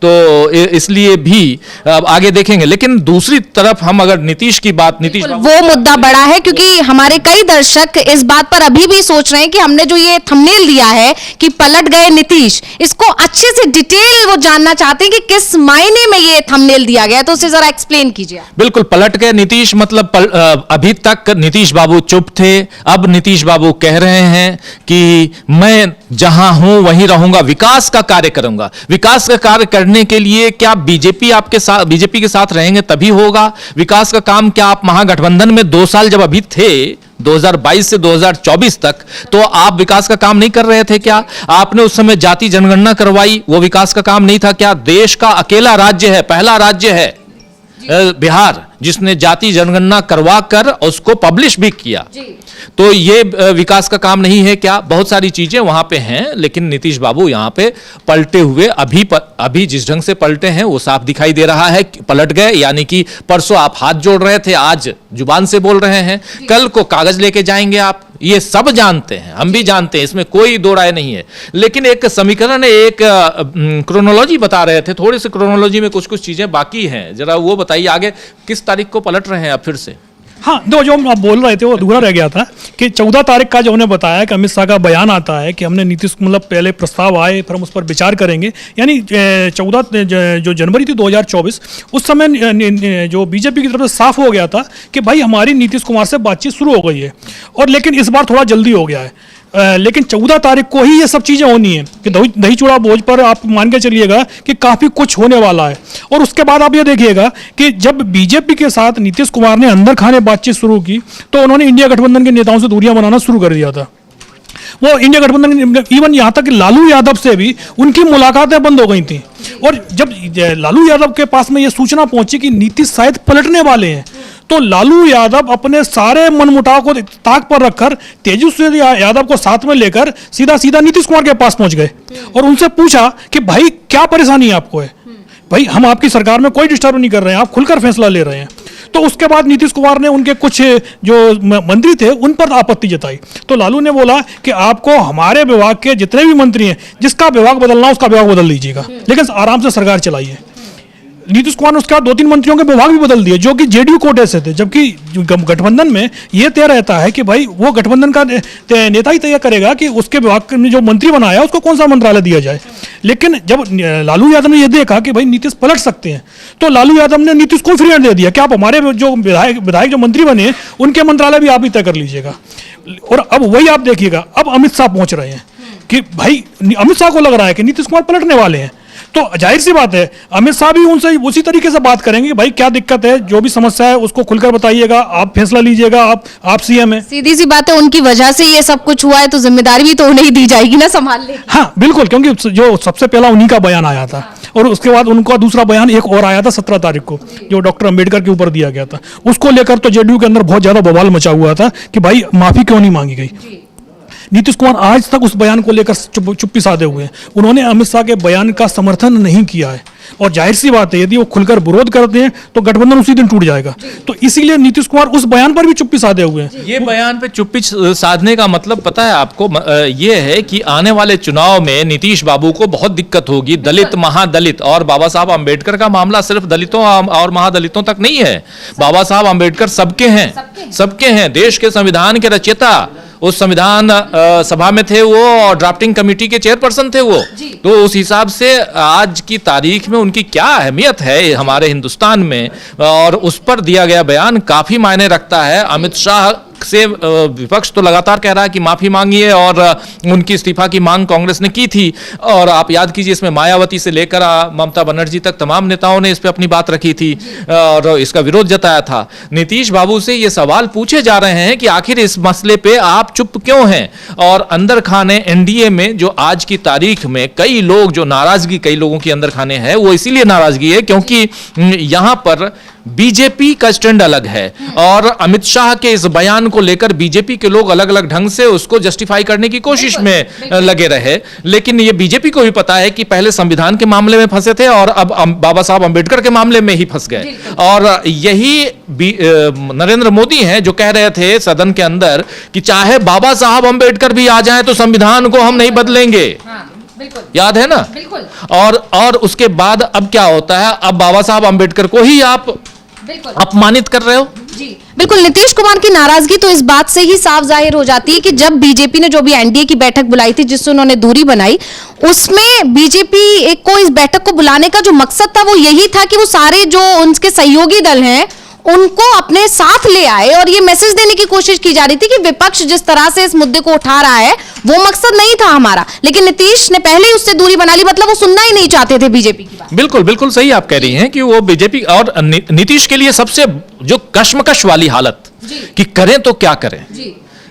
इसलिए भी अब आगे देखेंगे। लेकिन दूसरी तरफ हम अगर नीतीश की बात, नीतीश वो मुद्दा बड़ा है क्योंकि हमारे कई दर्शक इस बात पर अभी भी सोच रहे हैं कि हमने जो ये थंबनेल दिया है कि पलट गए नीतीश, इसको अच्छे से डिटेल वो जानना चाहते हैं कि किस मायने में ये थंबनेल दिया गया, तो उसे जरा एक्सप्लेन कीजिए। बिल्कुल, पलट गए नीतीश मतलब अभी तक नीतीश बाबू चुप थे, अब नीतीश बाबू कह रहे हैं कि मैं जहां हूं वहीं रहूंगा, विकास का कार्य करूंगा। विकास का कार्य करने के लिए क्या बीजेपी के साथ रहेंगे तभी होगा विकास का काम? क्या आप महागठबंधन में 2 साल जब अभी थे 2022 से 2024 तक, तो आप विकास का काम नहीं कर रहे थे क्या? आपने उस समय जाति जनगणना करवाई, वो विकास का काम नहीं था क्या? देश का अकेला राज्य है, पहला राज्य है बिहार जिसने जाति जनगणना करवा कर उसको पब्लिश भी किया। तो ये विकास का काम नहीं है क्या? बहुत सारी चीजें वहां पे हैं, लेकिन नीतीश बाबू यहां पे पलटे हुए अभी जिस ढंग से पलटे हैं वो साफ दिखाई दे रहा है। पलट गए यानी कि परसों आप हाथ जोड़ रहे थे, आज जुबान से बोल रहे हैं, कल को कागज लेके जाएंगे आप। ये सब जानते हैं, हम भी जानते हैं, इसमें कोई दो राय नहीं है। लेकिन एक समीकरण, एक क्रोनोलॉजी बता रहे थे, थोड़ी सी क्रोनोलॉजी में कुछ कुछ चीजें बाकी हैं, जरा वो बताइए आगे किस तारीख को पलट रहे हैं आप फिर से? हाँ, जो आप बोल रहे थे वो अधूरा रह गया था कि 14 तारीख का जो हमने बताया कि अमित शाह का बयान आता है कि हमने नीतीश मतलब पहले प्रस्ताव आए फिर हम उस पर विचार करेंगे, यानी 14 जो जनवरी थी 2024, उस समय जो बीजेपी की तरफ से साफ हो गया था कि भाई हमारी नीतीश कुमार से बातचीत शुरू हो गई है। और लेकिन इस बार थोड़ा जल्दी हो गया है, लेकिन 14 तारीख को ही ये सब चीज़ें होनी है कि दही चूड़ा भोज पर आप मान के चलिएगा कि काफ़ी कुछ होने वाला है। और उसके बाद आप ये देखिएगा कि जब बीजेपी के साथ नीतीश कुमार ने अंदर खाने बातचीत शुरू की तो उन्होंने इंडिया गठबंधन के नेताओं से दूरियां बनाना शुरू कर दिया था। वो इंडिया गठबंधन, इवन यहाँ तक कि लालू यादव से भी उनकी मुलाकातें बंद हो गई थी। और जब लालू यादव के पास में ये सूचना पहुंची कि नीतीश शायद पलटने वाले हैं, तो लालू यादव अपने सारे मनमुटाव को ताक पर रखकर तेजस्वी यादव को साथ में लेकर सीधा नीतीश कुमार के पास पहुंच गए और उनसे पूछा कि भाई क्या परेशानी आपको है? भाई हम आपकी सरकार में कोई डिस्टर्ब नहीं कर रहे हैं, आप खुलकर फैसला ले रहे हैं। तो उसके बाद नीतीश कुमार ने उनके कुछ जो मंत्री थे उन पर आपत्ति जताई। तो लालू ने बोला कि आपको हमारे विभाग के जितने भी मंत्री हैं, जिसका विभाग बदलना उसका विभाग बदल लीजिएगा, लेकिन आराम से सरकार चलाइए। नीतीश कुमार ने उसके बाद 2-3 मंत्रियों के विभाग भी बदल दिए जो कि जेडीयू कोटे से थे, जबकि गठबंधन में यह तय रहता है कि भाई वो गठबंधन का नेता ही तय करेगा कि उसके विभाग में जो मंत्री बनाया उसको कौन सा मंत्रालय दिया जाए। लेकिन जब लालू यादव ने यह देखा कि भाई नीतीश पलट सकते हैं, तो लालू यादव ने नीतीश को फ्री हैंड दे दिया कि आप हमारे जो विधायक जो मंत्री बने उनके मंत्रालय भी आप ही तय कर लीजिएगा। और अब वही आप देखिएगा, अब अमित शाह पहुंच रहे हैं कि भाई अमित शाह को लग रहा है कि नीतीश कुमार पलटने वाले हैं, तो जाहिर सी बात है अमित शाह भी उनसे उसी तरीके से बात करेंगे कि भाई क्या दिक्कत है, जो भी समस्या है उसको खुलकर बताइएगा, आप फैसला लीजिएगा, आप सीएम है। सीधी सी बात है, उनकी वजह से ये सब कुछ हुआ है तो जिम्मेदारी भी तो उन्हें ही दी जाएगी ना संभाल ले। हाँ बिल्कुल, क्योंकि जो सबसे पहला उन्हीं का बयान आया था और उसके बाद उनका दूसरा बयान एक और आया था 17 तारीख को जो डॉक्टर अंबेडकर के ऊपर दिया गया था। उसको लेकर तो जेडीयू के अंदर बहुत ज्यादा बवाल मचा हुआ था कि भाई माफी क्यों नहीं मांगी गई। नीतीश कुमार आज तक उस बयान को लेकर चुप्पी साधे हुए हैं, उन्होंने अमित शाह के बयान का समर्थन नहीं किया है। और जाहिर सी बात है यदि वो खुलकर विरोध करते हैं तो गठबंधन उसी दिन टूट जाएगा। तो इसीलिए नीतीश कुमार उस बयान पर भी चुप्पी साधे हुए हैं। ये बयान पे चुप्पी साधने का मतलब पता है आपको? ये है कि आने वाले चुनाव में नीतीश बाबू को बहुत दिक्कत होगी। दलित, महादलित और बाबा साहब अंबेडकर का मामला सिर्फ दलितों और महादलितों तक नहीं है। बाबा साहब अंबेडकर सबके हैं, देश के संविधान के रचयिता, उस संविधान सभा में थे वो और ड्राफ्टिंग कमेटी के चेयरपर्सन थे वो। तो उस हिसाब से आज की तारीख में उनकी क्या अहमियत है हमारे हिंदुस्तान में, और उस पर दिया गया बयान काफी मायने रखता है। अमित शाह से विपक्ष तो लगातार कह रहा है कि माफी मांगिए और उनकी इस्तीफा की मांग कांग्रेस ने की थी। और आप याद कीजिए इसमें मायावती से लेकर ममता बनर्जी तक तमाम नेताओं ने इस पे अपनी बात रखी थी और इसका विरोध जताया था। नीतीश बाबू से ये सवाल पूछे जा रहे हैं कि आखिर इस मसले पे आप चुप क्यों हैं? और अंदर खाने एनडीए में जो आज की तारीख में कई लोग जो नाराजगी कई लोगों की अंदर खाने है, वो इसीलिए नाराजगी है क्योंकि यहां पर बीजेपी का स्टैंड अलग है और अमित शाह के इस बयान को लेकर बीजेपी के लोग अलग अलग ढंग से उसको जस्टिफाई करने की कोशिश में लगे रहे। लेकिन ये बीजेपी को भी पता है कि पहले संविधान के मामले में फंसे थे और अब बाबा साहब अंबेडकर के मामले में ही फंस गए। और यही नरेंद्र मोदी हैं जो कह रहे थे सदन के अंदर कि चाहे बाबा साहब अंबेडकर भी आ जाएं तो संविधान को हम नहीं बदलेंगे। बिल्कुल। याद है ना? बिल्कुल। और उसके बाद अब क्या होता है, अब बाबा साहब अंबेडकर को ही आप बिल्कुल अपमानित कर रहे हो। जी बिल्कुल। नीतीश कुमार की नाराजगी तो इस बात से ही साफ जाहिर हो जाती है कि जब बीजेपी ने जो भी एनडीए की बैठक बुलाई थी, जिससे उन्होंने दूरी बनाई, उसमें बीजेपी को इस बैठक को बुलाने का जो मकसद था वो यही था कि वो सारे जो उनके सहयोगी दल हैं उनको अपने साथ ले आए, और ये मैसेज देने की कोशिश की जा रही थी कि विपक्ष जिस तरह से इस मुद्दे को उठा रहा है वो मकसद नहीं था हमारा। लेकिन नीतीश ने पहले ही उससे दूरी बना ली, मतलब वो सुनना ही नहीं चाहते थे बीजेपी की बात। बिल्कुल बिल्कुल सही आप कह रही हैं कि वो बीजेपी और नीतीश के लिए सबसे जो कश्मकश वाली हालत कि करें तो क्या करें,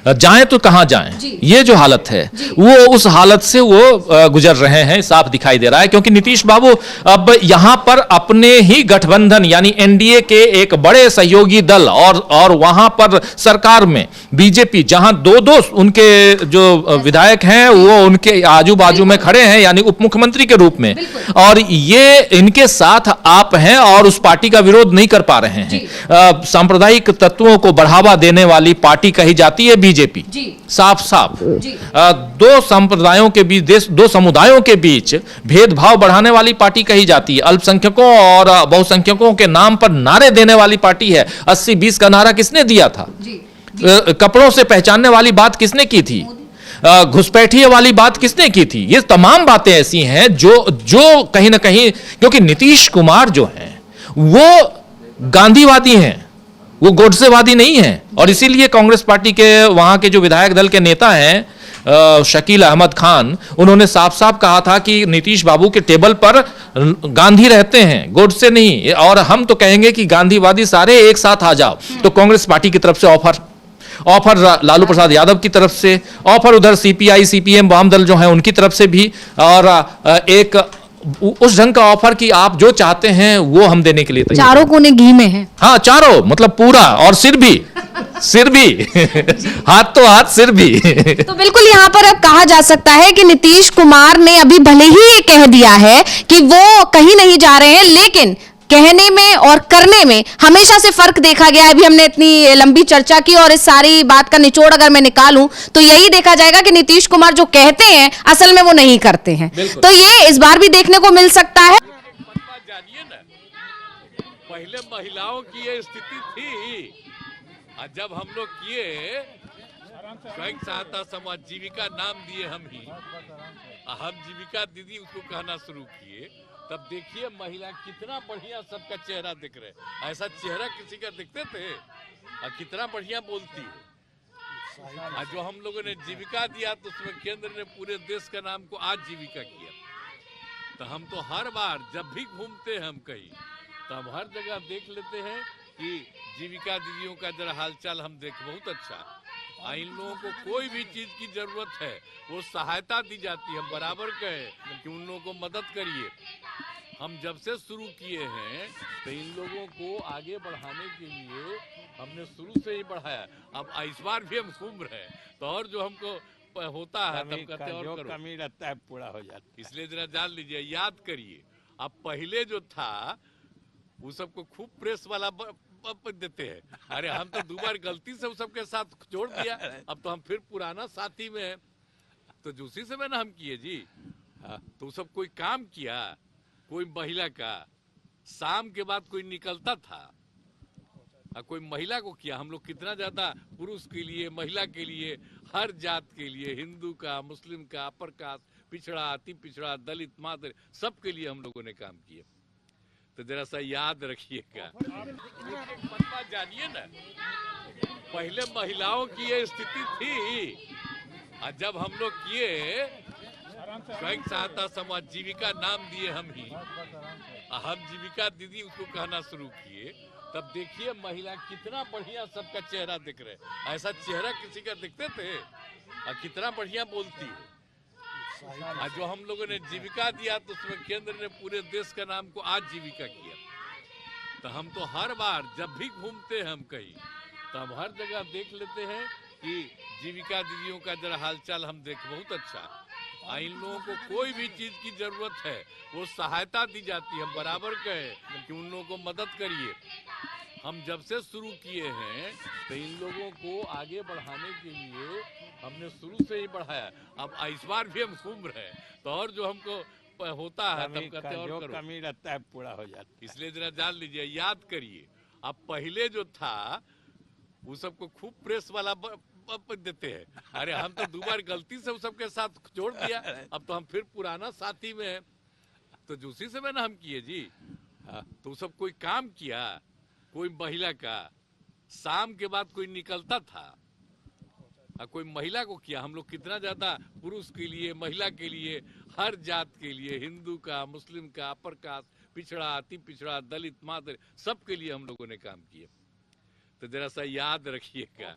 जाएं तो कहां जाएं, ये जो हालत है वो उस हालत से वो गुजर रहे हैं, साफ दिखाई दे रहा है। क्योंकि नीतीश बाबू अब यहां पर अपने ही गठबंधन यानी एनडीए के एक बड़े सहयोगी दल और वहां पर सरकार में बीजेपी, जहां दो उनके जो विधायक हैं वो उनके आजू बाजू में खड़े हैं यानी उप मुख्यमंत्री के रूप में, और ये इनके साथ आप हैं और उस पार्टी का विरोध नहीं कर पा रहे हैं। सांप्रदायिक तत्वों को बढ़ावा देने वाली पार्टी कही जाती है बीजेपी, साफ साफ दो संप्रदायों के बीच, दो समुदायों के बीच भेदभाव बढ़ाने वाली पार्टी कही जाती है। अल्पसंख्यकों और बहुसंख्यकों के नाम पर नारे देने वाली पार्टी है। 80-20 का नारा किसने दिया था? कपड़ों से पहचानने वाली बात किसने की थी? घुसपैठिए वाली बात किसने की थी? ये तमाम बातें ऐसी हैं जो कहीं ना कहीं, क्योंकि नीतीश कुमार जो हैं वो गांधीवादी हैं, वो गोडसेवादी नहीं है। और इसीलिए कांग्रेस पार्टी के वहां के जो विधायक दल के नेता हैं शकील अहमद खान, उन्होंने साफ साफ कहा था कि नीतीश बाबू के टेबल पर गांधी रहते हैं, गोडसे नहीं। और हम तो कहेंगे कि गांधीवादी सारे एक साथ आ जाओ। तो कांग्रेस पार्टी की तरफ से ऑफर लालू प्रसाद यादव की तरफ से ऑफर, उधर सीपीआई सीपीएम वाम दल जो है उनकी तरफ से भी, और एक उस ढंग का ऑफर कि आप जो चाहते हैं वो हम देने के लिए तैयार। चारों कोने घी में है। हाँ, चारों मतलब पूरा, और सिर भी हाथ तो हाथ, सिर भी। तो बिल्कुल यहाँ पर अब कहा जा सकता है कि नीतीश कुमार ने अभी भले ही ये कह दिया है कि वो कहीं नहीं जा रहे हैं, लेकिन कहने में और करने में हमेशा से फर्क देखा गया है। अभी हमने इतनी लंबी चर्चा की और इस सारी बात का निचोड़ अगर मैं निकालूं तो यही देखा जाएगा कि नीतीश कुमार जो कहते हैं असल में वो नहीं करते हैं। तो ये इस बार भी देखने को मिल सकता है। जानिए ना, पहले महिलाओं की ये स्थिति थी, और जब हम लोग किए स्वयं सहायता समूह जीविका नाम दिए हम जीविका दीदी उसको कहना शुरू किए, तब देखिए महिला कितना बढ़िया सबका चेहरा दिख रहे। ऐसा चेहरा किसी का दिखते थे? और कितना बढ़िया बोलती है। और जो हम लोगों ने जीविका दिया तो उसमें केंद्र ने पूरे देश का नाम को आज जीविका किया। तो हम तो हर बार जब भी घूमते हैं हम कहीं, तो हम हर जगह देख लेते हैं कि जीविका दीदियों का जरा हालचाल हम देख, बहुत अच्छा। इन लोगों को कोई भी चीज की जरूरत है वो सहायता दी जाती है। हम बराबर कहें कि उन लोगों को मदद करिए। हम जब से शुरू किए हैं तो इन लोगों को आगे बढ़ाने के लिए हमने शुरू से ही बढ़ाया। अब इस बार भी हम घूम रहे हैं, तो और जो हमको होता है तब करते और करो, कमी रहता है पूरा हो जाता है। इसलिए जरा जान लीजिए, याद करिए। अब पहले जो था वो सबको खूब प्रेस वाला देते हैं। अरे हम तो 2 बार गलती से सबके साथ जोड़ दिया, अब तो हम फिर पुराना साथी में है। तो उसी समय ना हम किए जी। तो सब कोई काम किया, कोई महिला का शाम के बाद कोई निकलता था, कोई महिला को किया। हम लोग कितना ज्यादा पुरुष के लिए, महिला के लिए, हर जात के लिए, हिंदू का, मुस्लिम का, अपर कास्ट, पिछड़ा, अति पिछड़ा, दलित, मादर, सबके लिए हम लोगों ने काम किया। तो जरा सा याद रखिएगा। एक बात जानिए ना, पहले महिलाओं की ये स्थिति थी, और जब हम लोग किए स्वयं सहायता समूह जीविका नाम दिए हम जीविका दीदी उसको कहना शुरू किए, तब देखिए महिला कितना बढ़िया सबका चेहरा दिख रहे। ऐसा चेहरा किसी का दिखते थे? और कितना बढ़िया बोलती है। और जो हम लोगों ने जीविका दिया तो उसमें केंद्र ने पूरे देश का नाम को आज जीविका किया। तो हम तो हर बार जब भी घूमते हैं हम कहीं, तो हम हर जगह देख लेते हैं कि जीविका दीदियों का जरा हालचाल हम देख, बहुत अच्छा। इन लोगों को कोई भी चीज की जरूरत है वो सहायता दी जाती है। हम बराबर कहें कि उन लोगों को मदद करिए। हम जब से शुरू किए हैं तो इन लोगों को आगे बढ़ाने के लिए हमने शुरू से ही बढ़ाया। अब इस बार भी हम घूम रहे हैं तो और जो हमको होता है तब कहते हैं जो और करो, कमी रहता है पूरा हो जाता है। इसलिए जरा जान लीजिए, याद करिए। अब पहले जो था वो सबको खूब प्रेस वाला देते हैं। अरे हम तो 2 बार गलती से उस सबके साथ जोड़ दिया, अब तो हम फिर पुराना साथी में हैं। तो उसी समय ना हम किए जी। तो सब कोई काम किया, कोई महिला का शाम के बाद कोई निकलता था, कोई महिला को किया। हम लोग कितना ज्यादा पुरुष के लिए, महिला के लिए, हर जात के लिए, हिंदू का, मुस्लिम का, अपर कास्ट, पिछड़ा, अति पिछड़ा, दलित, मादर, सबके लिए हम लोगों ने काम किए। तो जरा सा याद रखिएगा।